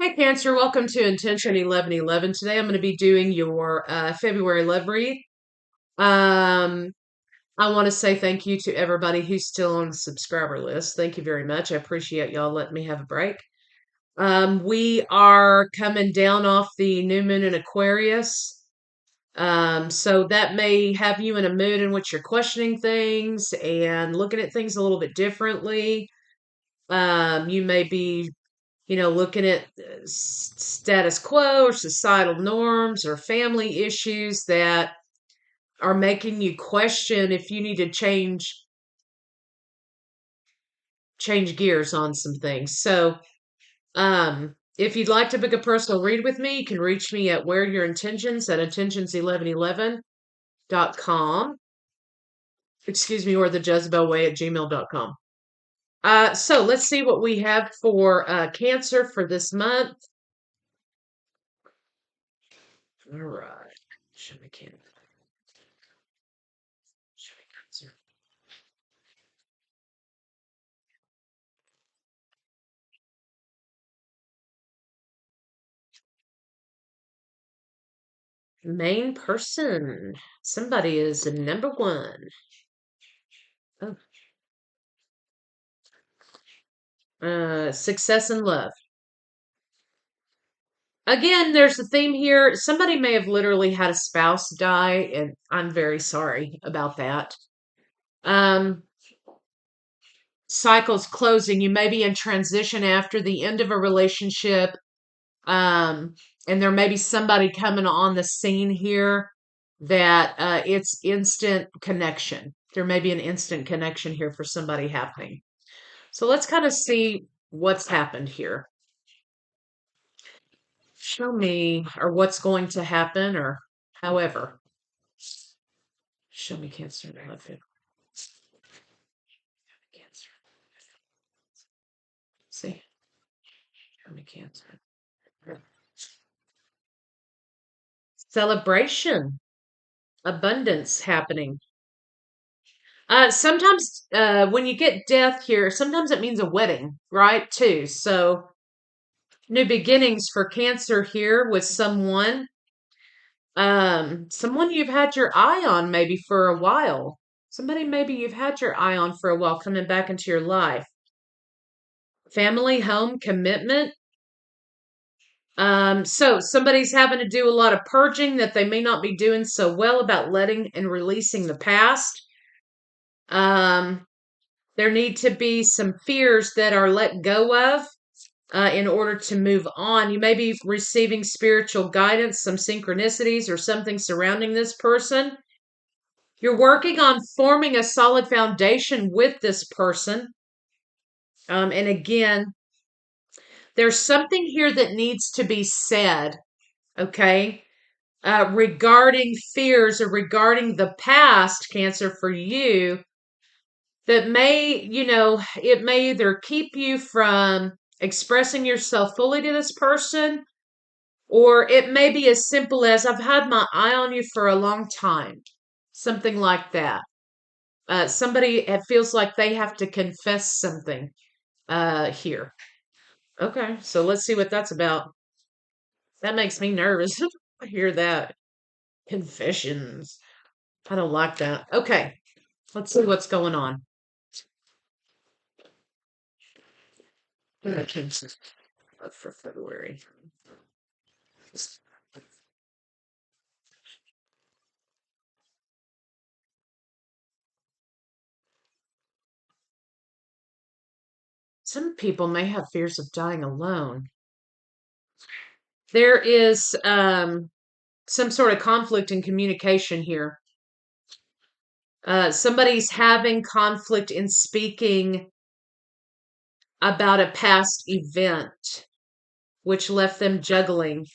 Hi, Cancer. Welcome to Intention 1111. Today I'm going to be doing your February love read. Um, I want to say thank you to everybody who's still on the subscriber list. Thank you very much. I appreciate y'all letting me have a break. We are coming down off the new moon in Aquarius. So that may have you in a mood in which you're questioning things and looking at things a little bit differently. You may be looking at status quo or societal norms or family issues that are making you question if you need to change gears on some things. So, if you'd like to book a personal read with me, you can reach me at where your intentions at intentions1111.com. Excuse me, or thejezebelway at gmail.com. So let's see what we have for Cancer for this month. All right. Show me Cancer. Show me Cancer. Main person. Somebody is number one. Oh, success and love. Again, there's a theme here. Somebody may have literally had a spouse die, and I'm very sorry about that. Um, Cycles closing. You may be in transition after the end of a relationship. Um, and there may be somebody coming on the scene here that it's instant connection. There may be an instant connection here for somebody happening. So let's kind of see what's happened here. Show me, or what's going to happen, or however. Show me Cancer. I love it. Cancer. See? Show me Cancer. Celebration. Abundance happening. Sometimes when you get death here, sometimes it means a wedding, right? Too. So new beginnings for Cancer here with someone. Someone you've had your eye on maybe for a while. Somebody maybe you've had your eye on for a while coming back into your life. Family, home, commitment. So somebody's having to do a lot of purging that they may not be doing so well about letting and releasing the past. There need to be some fears that are let go of in order to move on. You may be receiving spiritual guidance, some synchronicities, or something surrounding this person. You're working on forming a solid foundation with this person. And again, there's something here that needs to be said, okay, regarding fears or regarding the past, Cancer, for you, that may, it may either keep you from expressing yourself fully to this person, or it may be as simple as, I've had my eye on you for a long time. Something like that. Somebody it feels like they have to confess something here. Okay, so let's see what that's about. That makes me nervous. I hear that. Confessions. I don't like that. Okay, let's see what's going on. For February. Some people may have fears of dying alone. There is some sort of conflict in communication here. Somebody's having conflict in speaking about a past event, which left them juggling.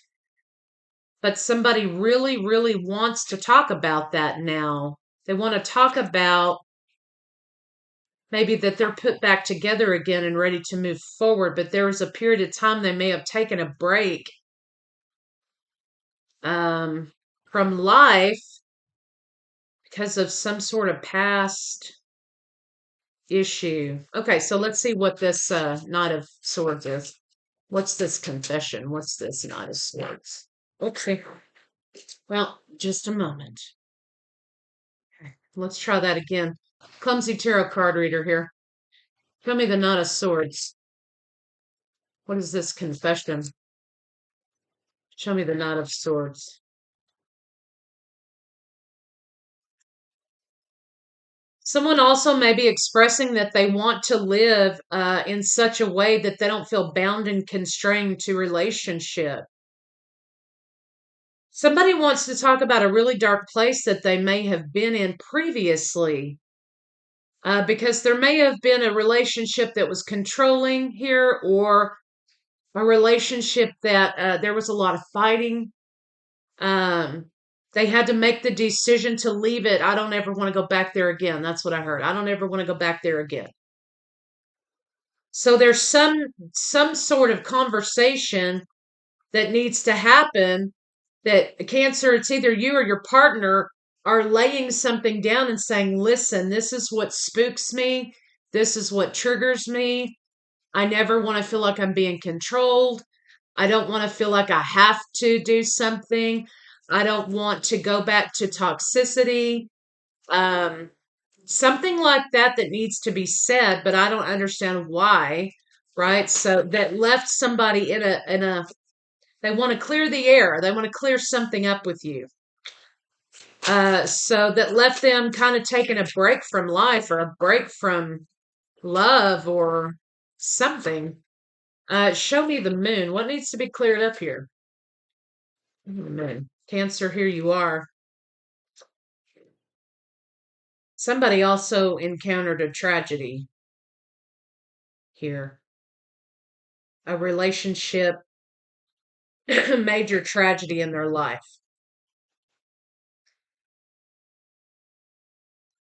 But somebody really, really wants to talk about that now. They want to talk about maybe that they're put back together again and ready to move forward. But there was a period of time they may have taken a break from life because of some sort of past issue. Okay, so let's see what this Knight of Swords is. What's this confession? What's this Knight of Swords? Okay. Well, just a moment. Okay, let's try that again. Clumsy tarot card reader here. Show me the Knight of Swords. What is this confession? Show me the Knight of Swords. Someone also may be expressing that they want to live in such a way that they don't feel bound and constrained to relationship. Somebody wants to talk about a really dark place that they may have been in previously, because there may have been a relationship that was controlling here, or a relationship that there was a lot of fighting. Um, they had to make the decision to leave it. I don't ever want to go back there again. That's what I heard. I don't ever want to go back there again. So there's some sort of conversation that needs to happen, that Cancer, it's either you or your partner are laying something down and saying, listen, this is what spooks me. This is what triggers me. I never want to feel like I'm being controlled. I don't want to feel like I have to do something. I don't want to go back to toxicity. Um, Something like that that needs to be said, but I don't understand why, right? So that left somebody in a they want to clear the air. They want to clear something up with you. So that left them kind of taking a break from life, or a break from love, or something. Show me the moon. What needs to be cleared up here? The moon. Cancer, here you are. Somebody also encountered a tragedy here. A relationship, major tragedy in their life.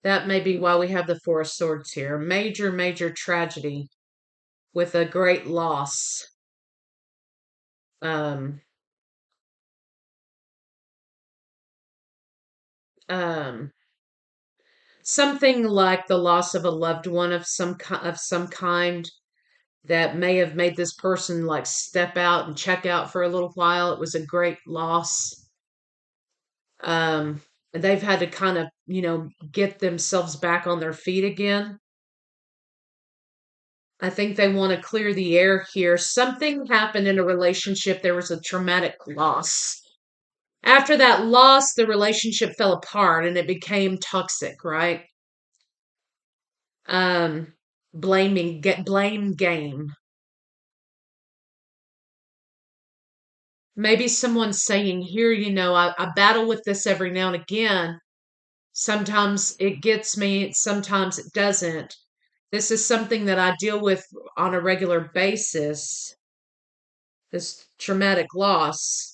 That may be why we have the Four of Swords here. Major, major tragedy with a great loss. Um, um, Something like the loss of a loved one of some kind that may have made this person like step out and check out for a little while. It was a great loss. And they've had to kind of, get themselves back on their feet again. I think they want to clear the air here. Something happened in a relationship. There was a traumatic loss. After that loss, the relationship fell apart and it became toxic, right? Um, blame game. Maybe someone's saying here, I battle with this every now and again. Sometimes it gets me, sometimes it doesn't. This is something that I deal with on a regular basis, this traumatic loss.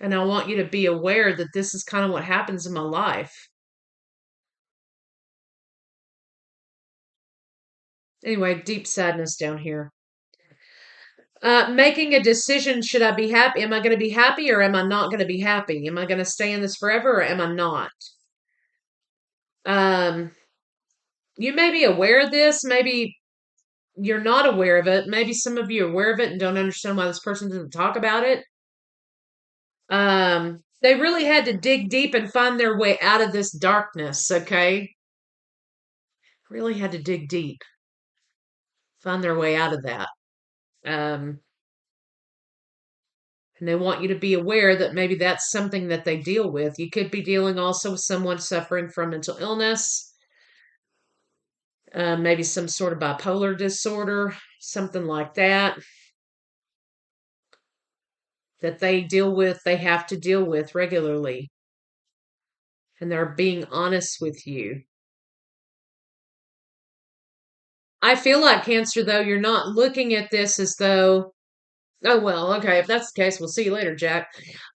And I want you to be aware that this is kind of what happens in my life. Anyway, deep sadness down here. Making a decision. Should I be happy? Am I going to be happy, or am I not going to be happy? Am I going to stay in this forever, or am I not? Um, you may be aware of this. Maybe you're not aware of it. Maybe some of you are aware of it and don't understand why this person doesn't talk about it. They really had to dig deep and find their way out of this darkness, okay? Really had to dig deep, find their way out of that. Um, and they want you to be aware that maybe that's something that they deal with. You could be dealing also with someone suffering from mental illness, maybe some sort of bipolar disorder, something like that, that they have to deal with regularly. And they're being honest with you. I feel like, Cancer, though, you're not looking at this as though, oh, well, okay, if that's the case, we'll see you later, Jack.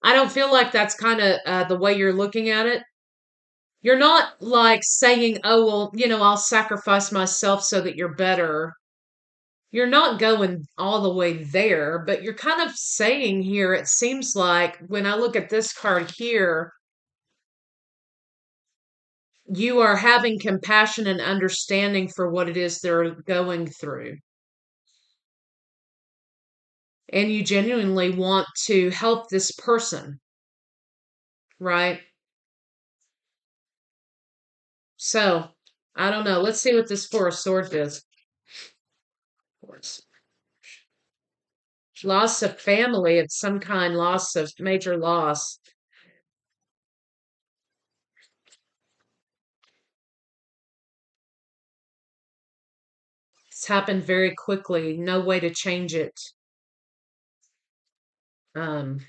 I don't feel like that's kind of the way you're looking at it. You're not like saying, oh, well, I'll sacrifice myself so that you're better. You're not going all the way there, but you're kind of saying here, it seems like when I look at this card here, you are having compassion and understanding for what it is they're going through. And you genuinely want to help this person, right? So, I don't know. Let's see what this Four of Swords is. Loss of family of some kind, loss of major loss. It's happened very quickly. No way to change it. Um,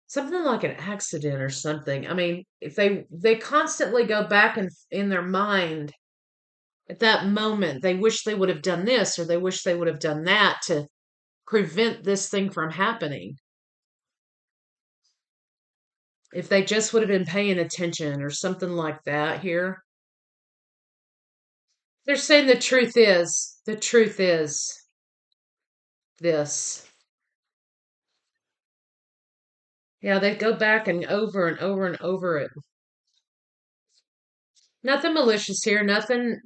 Something like an accident or something. I mean, if they constantly go back in their mind at that moment, they wish they would have done this or they wish they would have done that to prevent this thing from happening. If they just would have been paying attention or something like that here. They're saying the truth is this. Yeah, they go back and over and over it. Nothing malicious here, nothing,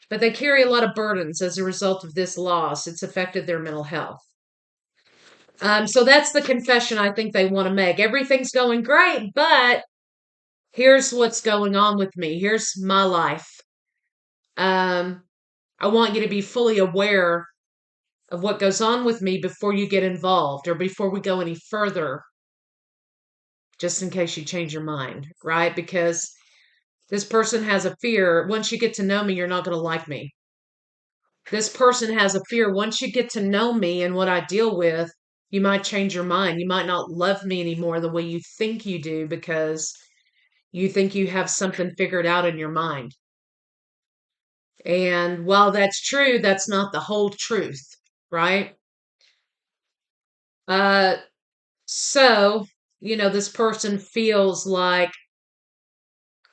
but they carry a lot of burdens as a result of this loss. It's affected their mental health. So that's the confession I think they want to make. Everything's going great, but here's what's going on with me. Here's my life. Um, I want you to be fully aware of what goes on with me before you get involved or before we go any further, just in case you change your mind, right? Because this person has a fear. Once you get to know me, you're not going to like me. This person has a fear. Once you get to know me and what I deal with, you might change your mind. You might not love me anymore the way you think you do because you think you have something figured out in your mind. And while that's true, that's not the whole truth, right? Uh, so, this person feels like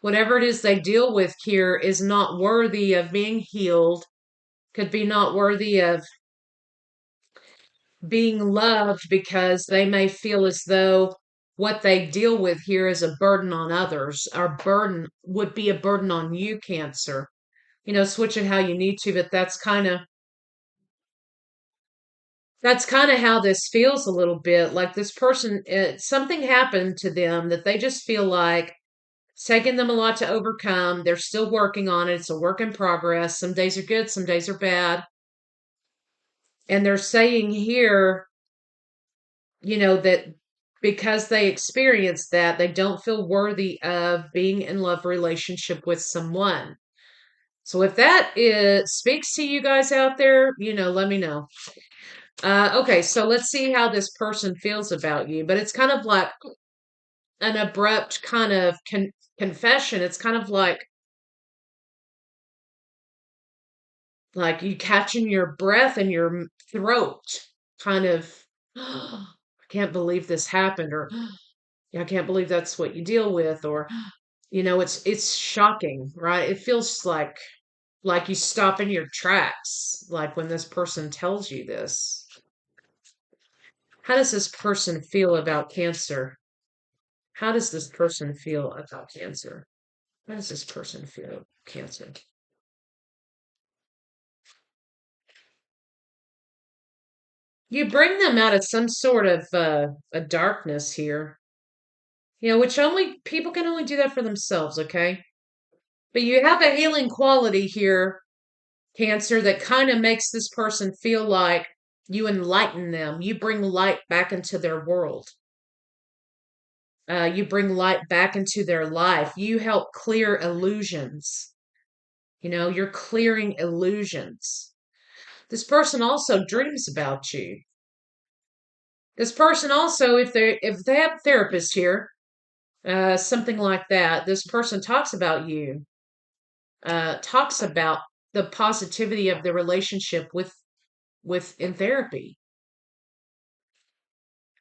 whatever it is they deal with here is not worthy of being healed, could be not worthy of being loved because they may feel as though what they deal with here is a burden on others, or burden would be a burden on you, Cancer. Switch it how you need to, but that's kind of how this feels a little bit. Like this person, something happened to them that they just feel like it's taken them a lot to overcome. They're still working on it. It's a work in progress. Some days are good, some days are bad. And they're saying here, that because they experienced that, they don't feel worthy of being in love relationship with someone. So if that speaks to you guys out there, let me know. Okay, so let's see how this person feels about you. But it's kind of like an abrupt kind of confession. It's kind of like you catching your breath in your throat, kind of, I can't believe this happened, or I can't believe that's what you deal with, or it's shocking, right? It feels like you stop in your tracks, like when this person tells you this. How does this person feel about Cancer? How does this person feel about Cancer? How does this person feel Cancer? You bring them out of some sort of a darkness here, which only people can only do that for themselves, okay? But you have a healing quality here, Cancer, that kind of makes this person feel like you enlighten them. You bring light back into their world. You bring light back into their life. You help clear illusions. You're clearing illusions. This person also dreams about you. This person also, if they have therapists here, something like that, this person talks about you, talks about the positivity of the relationship with in therapy.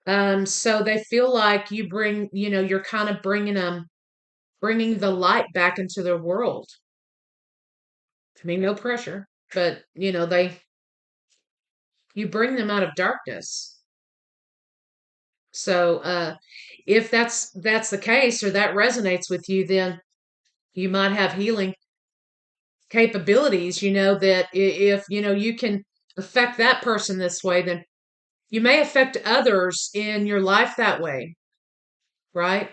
So they feel like you're kind of bringing the light back into their world. I mean, no pressure, but you bring them out of darkness. So, if that's the case or that resonates with you, then you might have healing capabilities, that if, you can affect that person this way, then you may affect others in your life that way, right?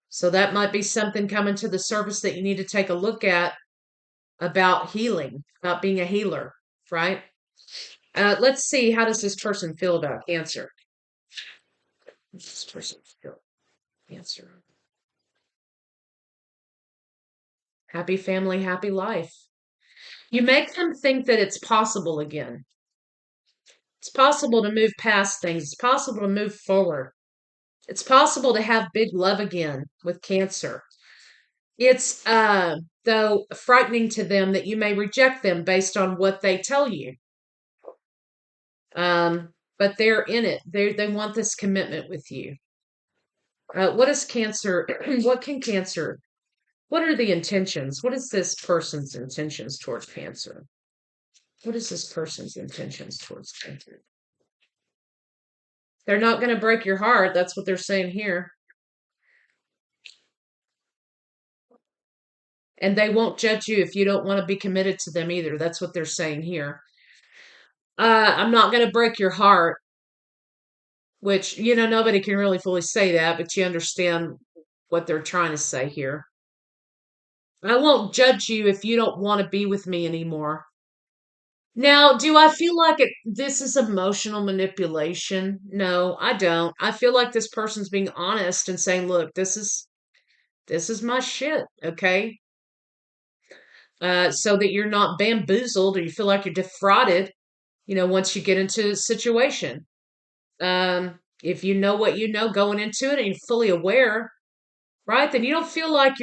So that might be something coming to the surface that you need to take a look at about healing, about being a healer, right? Let's see, how does this person feel about cancer? How does this person feel cancer? Happy family, happy life. You make them think that it's possible again. It's possible to move past things. It's possible to move forward. It's possible to have big love again with cancer. It's though frightening to them that you may reject them based on what they tell you. But they're in it. They want this commitment with you. What is cancer? What can cancer? What are the intentions? What is this person's intentions towards cancer? What is this person's intentions towards cancer? They're not going to break your heart. That's what they're saying here. And they won't judge you if you don't want to be committed to them either. That's what they're saying here. I'm not going to break your heart, which, nobody can really fully say that, but you understand what they're trying to say here. I won't judge you if you don't want to be with me anymore. Now, do I feel like this is emotional manipulation? No, I don't. I feel like this person's being honest and saying, look, this is my shit, okay? So that you're not bamboozled or you feel like you're defrauded, once you get into a situation. If you know what you know going into it and you're fully aware, right, then you don't feel like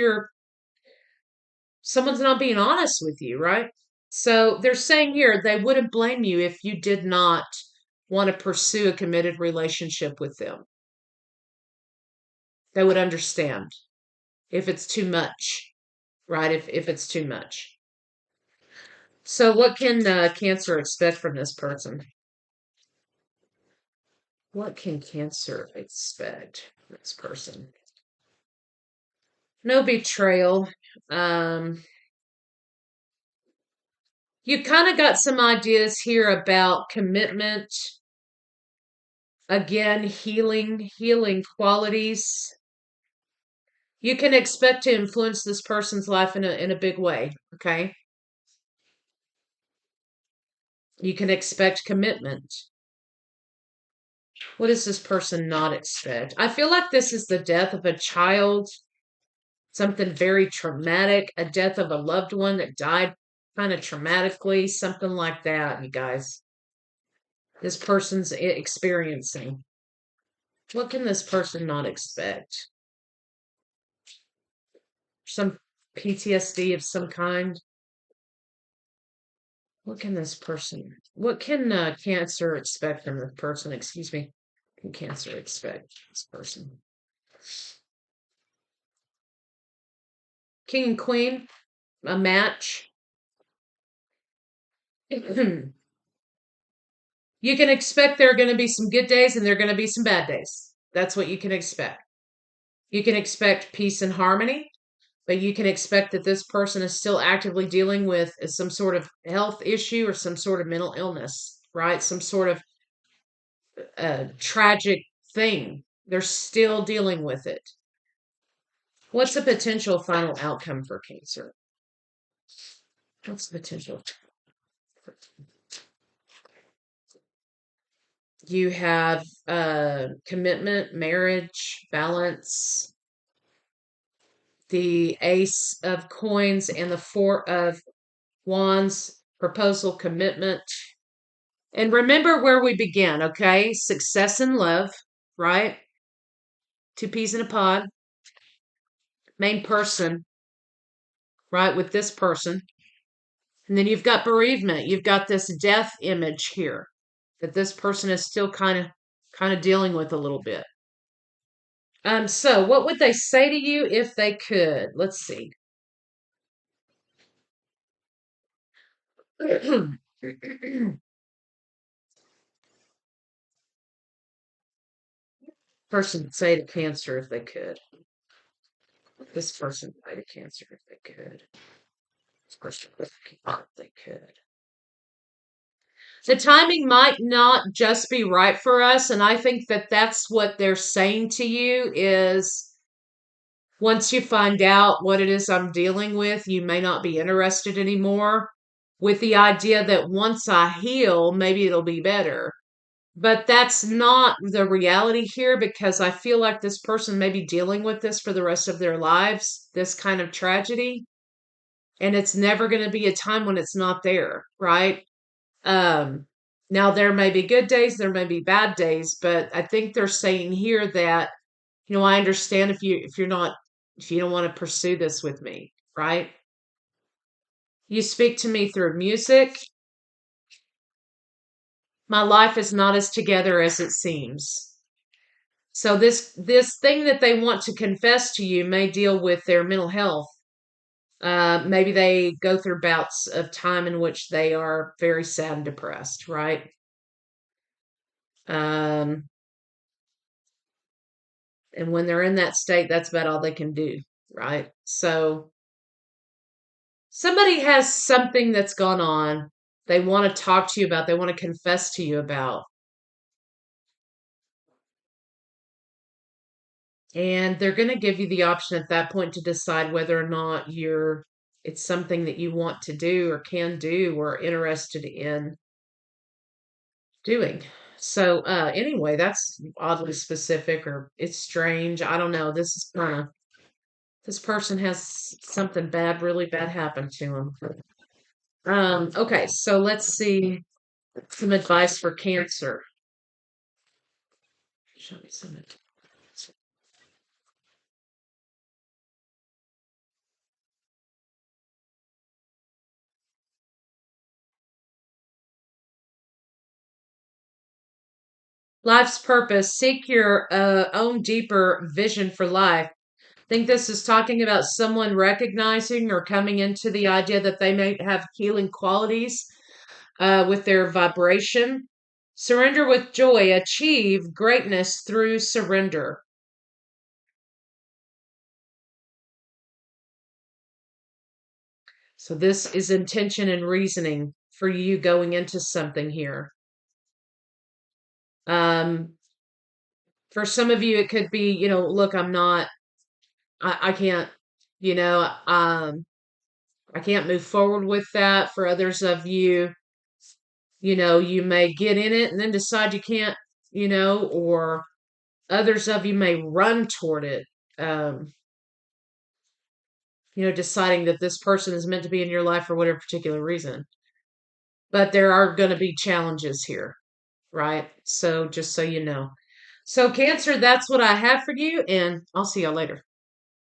someone's not being honest with you, right? So they're saying here they wouldn't blame you if you did not want to pursue a committed relationship with them. They would understand if it's too much, right? If it's too much. So what can Cancer expect from this person? What can Cancer expect from this person? No betrayal. Um, you kind of got some ideas here about commitment. Again, healing qualities. You can expect to influence this person's life in a big way, okay? You can expect commitment. What does this person not expect? I feel like this is the death of a child, something very traumatic, a death of a loved one that died kind of traumatically, something like that, you guys. This person's experiencing. What can this person not expect? Some PTSD of some kind? What can Cancer expect from the person? Excuse me. Can Cancer expect this person? King and Queen, a match. You can expect there are going to be some good days and there are going to be some bad days. That's what you can expect. You can expect peace and harmony, but you can expect that this person is still actively dealing with some sort of health issue or some sort of mental illness, right? Some sort of tragic thing. They're still dealing with it. What's the potential final outcome for Cancer? What's the potential? You have commitment, marriage, balance, the Ace of Coins, and the Four of Wands, proposal, commitment. And remember where we began, okay? Success and love, right? Two peas in a pod. Main person, right, with this person. And then you've got bereavement. You've got this death image here that this person is still kind kind of dealing with a little bit. So what would they say to you if they could? Let's see. Person would say to Cancer if they could. This person would say to Cancer if they could. This person would say if they could. The timing might not just be right for us, and I think that that's what they're saying to you is once you find out what it is I'm dealing with, you may not be interested anymore, with the idea that once I heal, maybe it'll be better. But that's not the reality here because I feel like this person may be dealing with this for the rest of their lives, this kind of tragedy, and it's never going to be a time when it's not there, right? Um, Now there may be good days, there may be bad days, but I think they're saying here that, I understand if you don't want to pursue this with me, right? You speak to me through music. My life is not as together as it seems. So this thing that they want to confess to you may deal with their mental health. Maybe they go through bouts of time in which they are very sad and depressed, right? Um, and when they're in that state, that's about all they can do, right? So somebody has something that's gone on they want to talk to you about, they want to confess to you about. And they're going to give you the option at that point to decide whether or not it's something that you want to do or can do or interested in doing. So anyway, that's oddly specific or it's strange. I don't know. This person has something bad, really bad happen to them. Okay, so let's see some advice for Cancer. Show me some advice. Life's purpose. Seek your own deeper vision for life. I think this is talking about someone recognizing or coming into the idea that they may have healing qualities with their vibration. Surrender with joy. Achieve greatness through surrender. So this is intention and reasoning for you going into something here. Um, for some of you, it could be, look, I can't, you know, um, I can't move forward with that. For others of you, you may get in it and then decide you can't, or others of you may run toward it, um, deciding that this person is meant to be in your life for whatever particular reason. But there are going to be challenges here, right? So just so you know. So, Cancer, that's what I have for you, and I'll see y'all later.